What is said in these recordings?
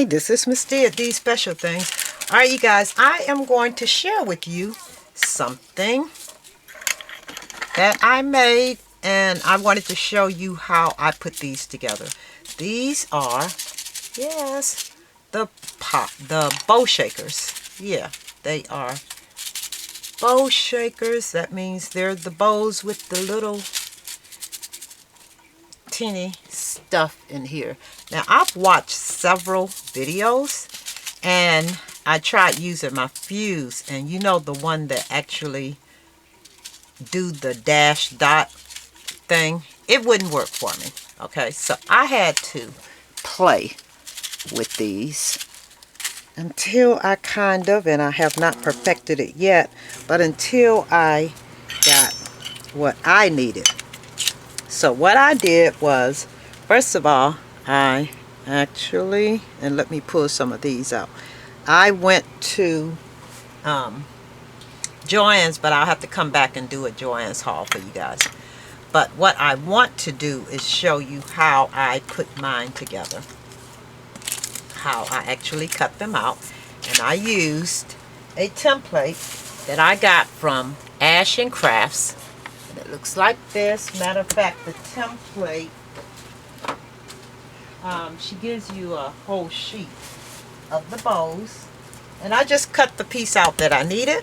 Hi, this is Miss D at These Special Things. All right, you guys, I am going to share with you something that I made, and I wanted to show you how I put these together. These are, yes, the bow shakers. Yeah, they are bow shakers. That means they're the bows with the little teeny stuff in here. Now, I've watched several videos, and I tried using my fuse, and you know, the one that actually do the dash dot thing, it wouldn't work for me. Okay, so I had to play with these until I kind of, and I have not perfected it yet, but until I got what I needed. So what I did was, first of all, I actually, and let me pull some of these out. I went to Joann's, but I'll have to come back and do a Joann's haul for you guys. But what I want to do is show you how I put mine together, how I actually cut them out. And I used a template that I got from Ash and Crafts. And it looks like this. Matter of fact, the template, she gives you a whole sheet of the bows. And I just cut the piece out that I needed.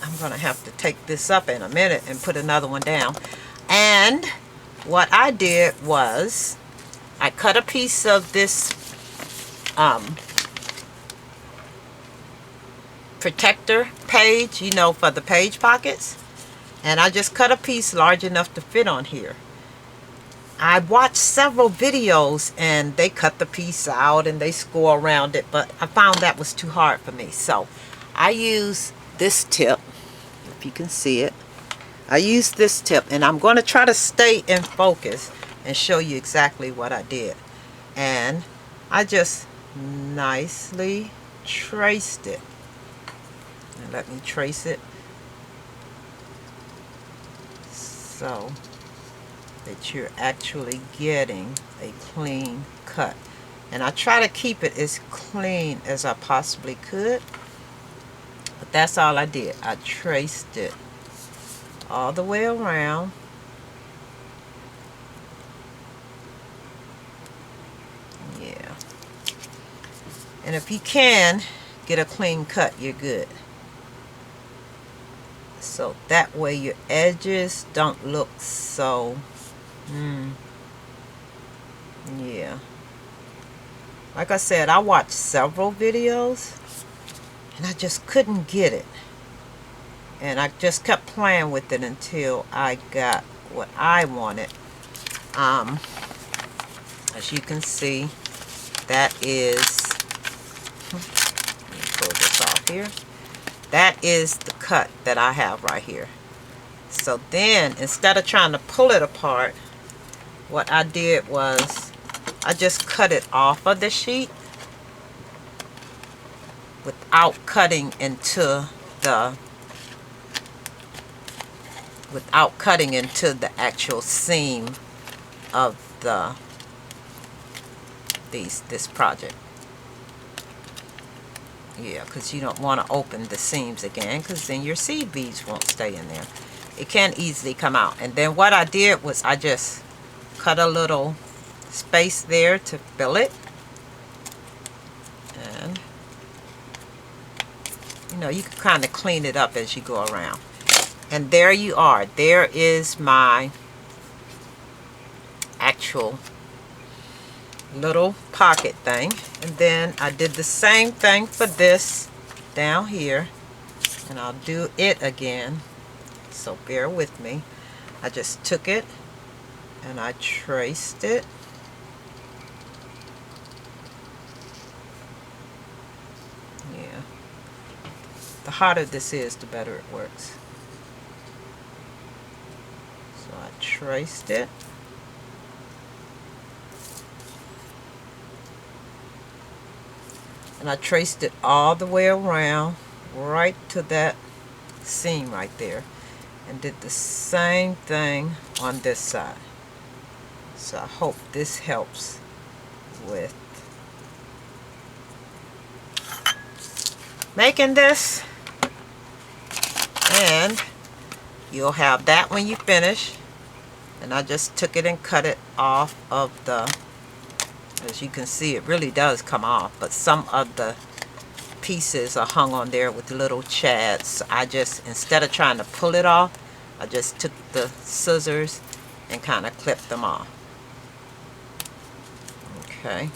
I'm going to have to take this up in a minute and put another one down. And what I did was I cut a piece of this protector page, you know, for the page pockets. And I just cut a piece large enough to fit on here. I watched several videos and they cut the piece out and they score around it, but I found that was too hard for me. So I use this tip, if you can see it. I use this tip, and I'm going to try to stay in focus and show you exactly what I did. And I just nicely traced it. And let me trace it so that you're actually getting a clean cut. And I try to keep it as clean as I possibly could. But that's all I did. I traced it all the way around. Yeah. And if you can get a clean cut, you're good. So that way your edges don't look so, yeah. Like I said, I watched several videos and I just couldn't get it. And I just kept playing with it until I got what I wanted. As you can see, that is, let me pull this off here. That is the cut that I have right here. So then, instead of trying to pull it apart, what I did was I just cut it off of the sheet without cutting into the actual seam of this project. Yeah, because you don't want to open the seams again, because then your seed beads won't stay in there. It can easily come out. And then what I did was I just cut a little space there to fill it. And you know, you can kind of clean it up as you go around. And there you are. There is my actual little pocket thing. And then I did the same thing for this down here. And I'll do it again. So bear with me. I just took it and I traced it. Yeah. The harder this is, the better it works. So I traced it. And I traced it all the way around, right to that seam right there. And did the same thing on this side. So I hope this helps with making this, and you'll have that when you finish. And I just took it and cut it off of the, as you can see, it really does come off, but some of the pieces are hung on there with little chads. I just, instead of trying to pull it off, I just took the scissors and kind of clipped them off. Okay.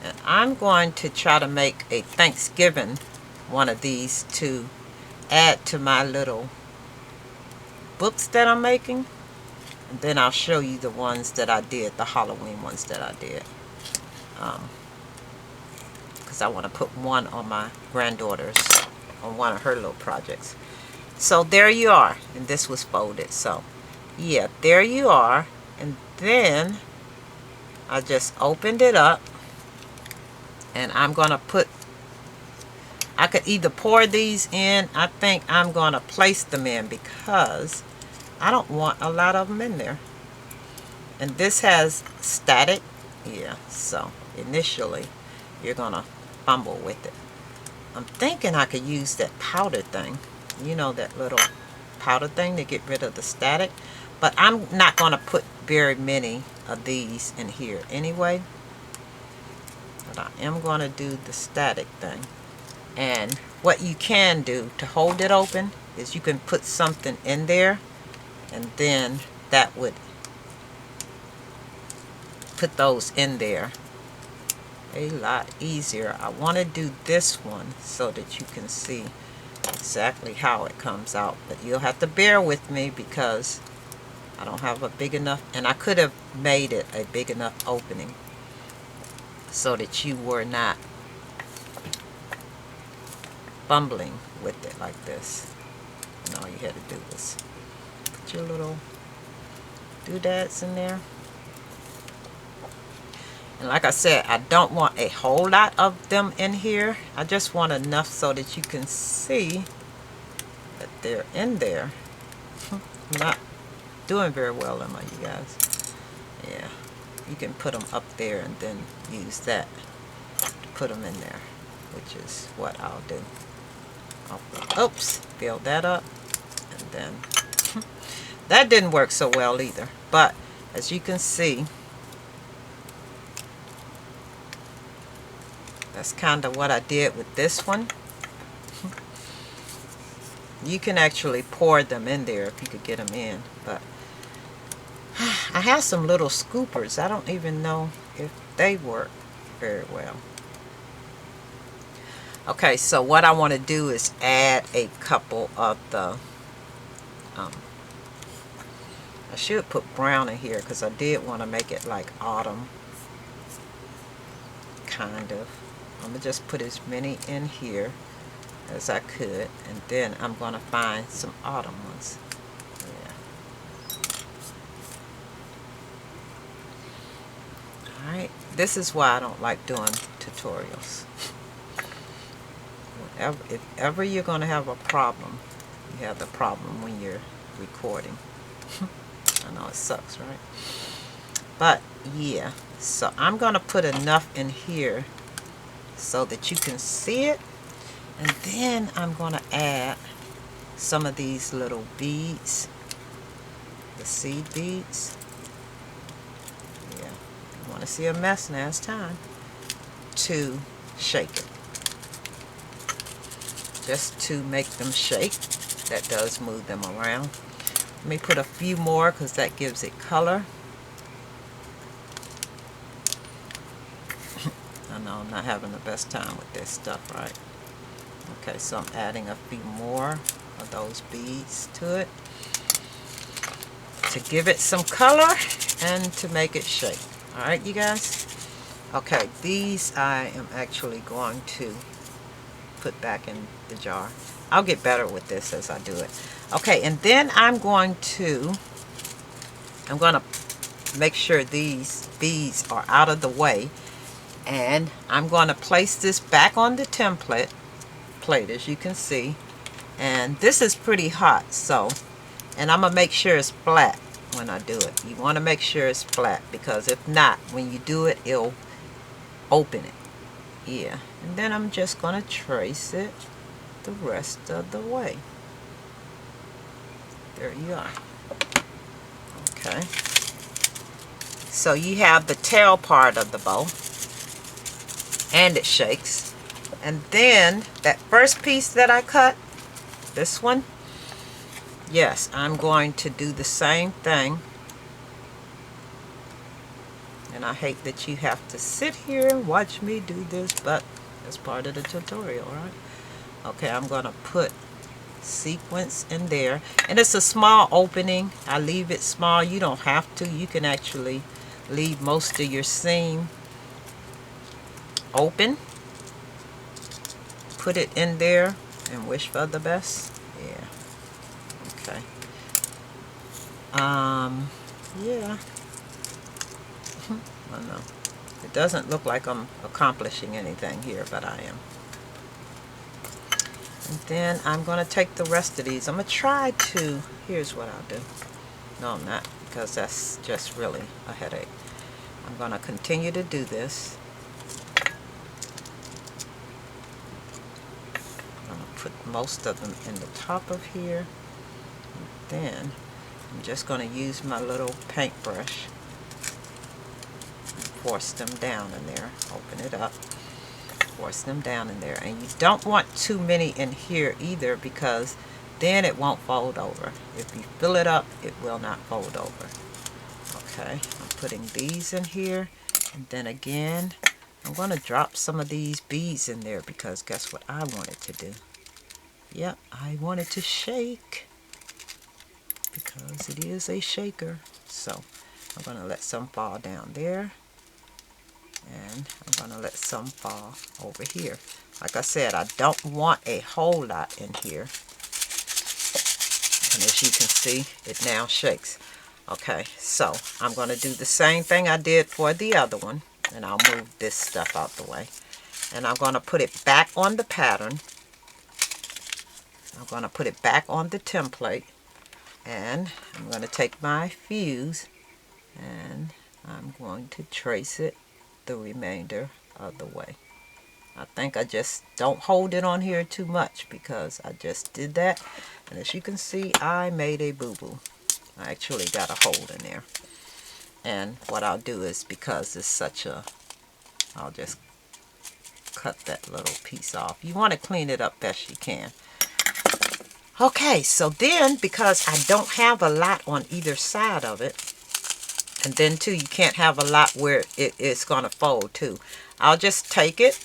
And I'm going to try to make a Thanksgiving one of these to add to my little books that I'm making. And then I'll show you the ones that I did, the Halloween ones that I did. Because I want to put one on my granddaughter's, on one of her little projects. So there you are. And this was folded. So yeah, there you are. And then I just opened it up. And I'm going to put, I could either pour these in. I think I'm going to place them in because I don't want a lot of them in there. And this has static. Yeah, so initially you're going to fumble with it. I'm thinking I could use that powder thing. You know, that little powder thing to get rid of the static. But I'm not going to put very many of these in here anyway. But I am going to do the static thing. And what you can do to hold it open is you can put something in there, and then that would put those in there a lot easier. I want to do this one so that you can see exactly how it comes out, but you'll have to bear with me because I don't have a big enough, and I could have made it a big enough opening so that you were not fumbling with it like this. And all you had to do was put your little doodads in there. And like I said, I don't want a whole lot of them in here. I just want enough so that you can see that they're in there. I'm not doing very well, am I, you guys? Yeah. You can put them up there and then use that to put them in there, which is what I'll do. Oops, build that up, and then that didn't work so well either. But as you can see, that's kind of what I did with this one. You can actually pour them in there if you could get them in, but I have some little scoopers. I don't even know if they work very well. Okay, so what I want to do is add a couple of the, I should put brown in here because I did want to make it like autumn, kind of. I'm going to just put as many in here as I could, and then I'm going to find some autumn ones. Alright, this is why I don't like doing tutorials. If ever you're going to have a problem, you have the problem when you're recording. I know it sucks, right? But yeah, so I'm going to put enough in here so that you can see it. And then I'm going to add some of these little beads, the seed beads. Yeah, you want to see a mess, now it's time to shake it. Just to make them shake. That does move them around. Let me put a few more because that gives it color. I know I'm not having the best time with this stuff, right? Okay, so I'm adding a few more of those beads to it to give it some color and to make it shake. Alright, you guys? Okay, these I am actually going to put back in the jar. I'll get better with this as I do it. Okay, and then I'm going to make sure these beads are out of the way, and I'm going to place this back on the template plate, as you can see. And this is pretty hot, so, and I'm going to make sure it's flat when I do it. You want to make sure it's flat, because if not, when you do it, it'll open it. Yeah, and then I'm just going to trace it the rest of the way. There you are. Okay. So you have the tail part of the bow, and it shakes. And then that first piece that I cut, this one, yes, I'm going to do the same thing. And I hate that you have to sit here and watch me do this, but that's part of the tutorial, right? Okay, I'm going to put sequence in there. And it's a small opening. I leave it small. You don't have to. You can actually leave most of your seam open. Put it in there and wish for the best. Yeah. Okay. Yeah. I don't know. It doesn't look like I'm accomplishing anything here, but I am. And then I'm going to take the rest of these. I'm going to try to, here's what I'll do. No, I'm not, because that's just really a headache. I'm going to continue to do this. I'm going to put most of them in the top of here. And then I'm just going to use my little paintbrush and force them down in there. Open it up. Force them down in there. And you don't want too many in here either, because then it won't fold over. If you fill it up, it will not fold over. Okay, I'm putting these in here, and then again I'm going to drop some of these beads in there, because guess what I want it to do? Yep, I want it to shake, because it is a shaker. So I'm going to let some fall down there, and I'm going to let some fall over here. Like I said, I don't want a whole lot in here. And as you can see, it now shakes. Okay, so I'm going to do the same thing I did for the other one. And I'll move this stuff out the way. And I'm going to put it back on the pattern. I'm going to put it back on the template. And I'm going to take my fuse, and I'm going to trace it the remainder of the way. I think I just don't hold it on here too much, because I just did that. And as you can see, I made a boo-boo. I actually got a hole in there. And what I'll do is, because it's such a, I'll just cut that little piece off. You want to clean it up best you can. Okay, so then, because I don't have a lot on either side of it, and then too, you can't have a lot where it's going to fold too. I'll just take it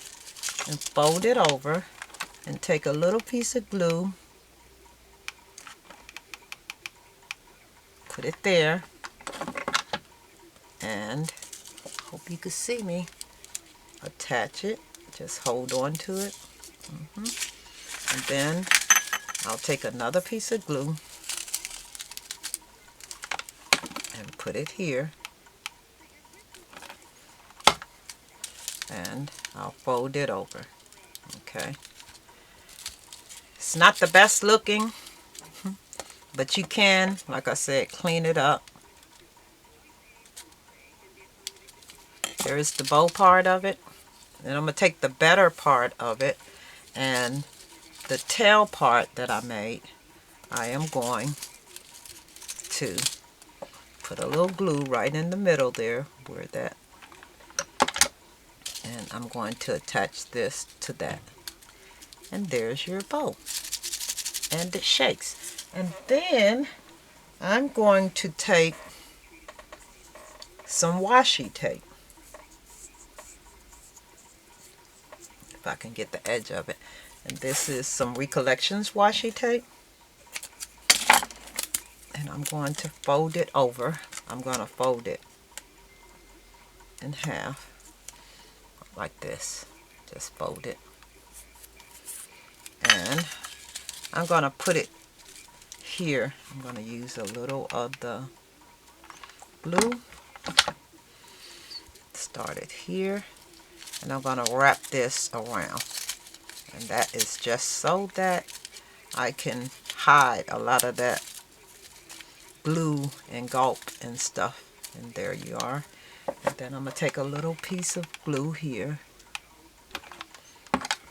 and fold it over, and take a little piece of glue, put it there, and hope you can see me, attach it, just hold on to it, and then I'll take another piece of glue and put it here, and I'll fold it over. Okay, it's not the best looking, but you can, like I said, clean it up. There's the bow part of it, and I'm going to take the better part of it, and the tail part that I made, I am going to put a little glue right in the middle there, where that, and I'm going to attach this to that. And there's your bow. And it shakes. And then I'm going to take some washi tape. If I can get the edge of it. And this is some Recollections washi tape. And I'm going to fold it over. I'm going to fold it in half. Like this. Just fold it. And I'm going to put it here. I'm going to use a little of the glue. Start it here. And I'm going to wrap this around. And that is just so that I can hide a lot of that glue and gulp and stuff. And there you are. And then I'm going to take a little piece of glue here.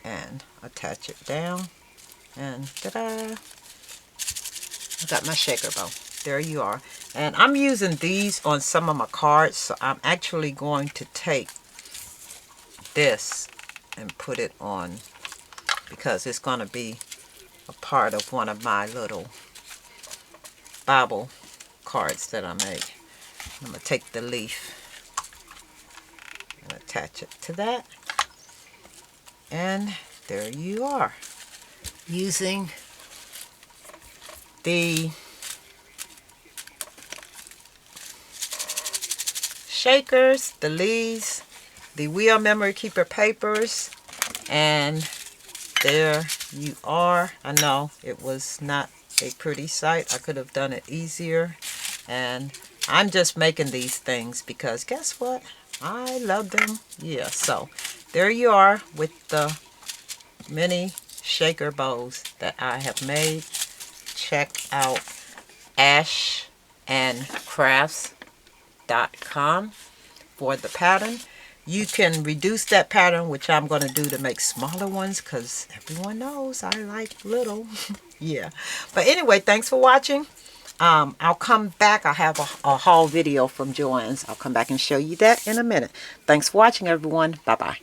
and attach it down. And ta-da! I got my shaker bowl. There you are. And I'm using these on some of my cards, so I'm actually going to take this and put it on because it's going to be a part of one of my little Bible cards that I make. I'm going to take the leaf and attach it to that. And there you are. Using the shakers, the leaves, the Wheel Memory Keeper papers, and there you are. I know it was not a pretty sight. I could have done it easier, and I'm just making these things because guess what? I love them. Yeah, so there you are with the mini shaker bowls that I have made. Check out ashandcrafts.com for the pattern. You can reduce that pattern, which I'm going to do to make smaller ones because everyone knows I like little. Yeah. But anyway, thanks for watching. I'll come back. I have a haul video from Joann's. I'll come back and show you that in a minute. Thanks for watching, everyone. Bye-bye.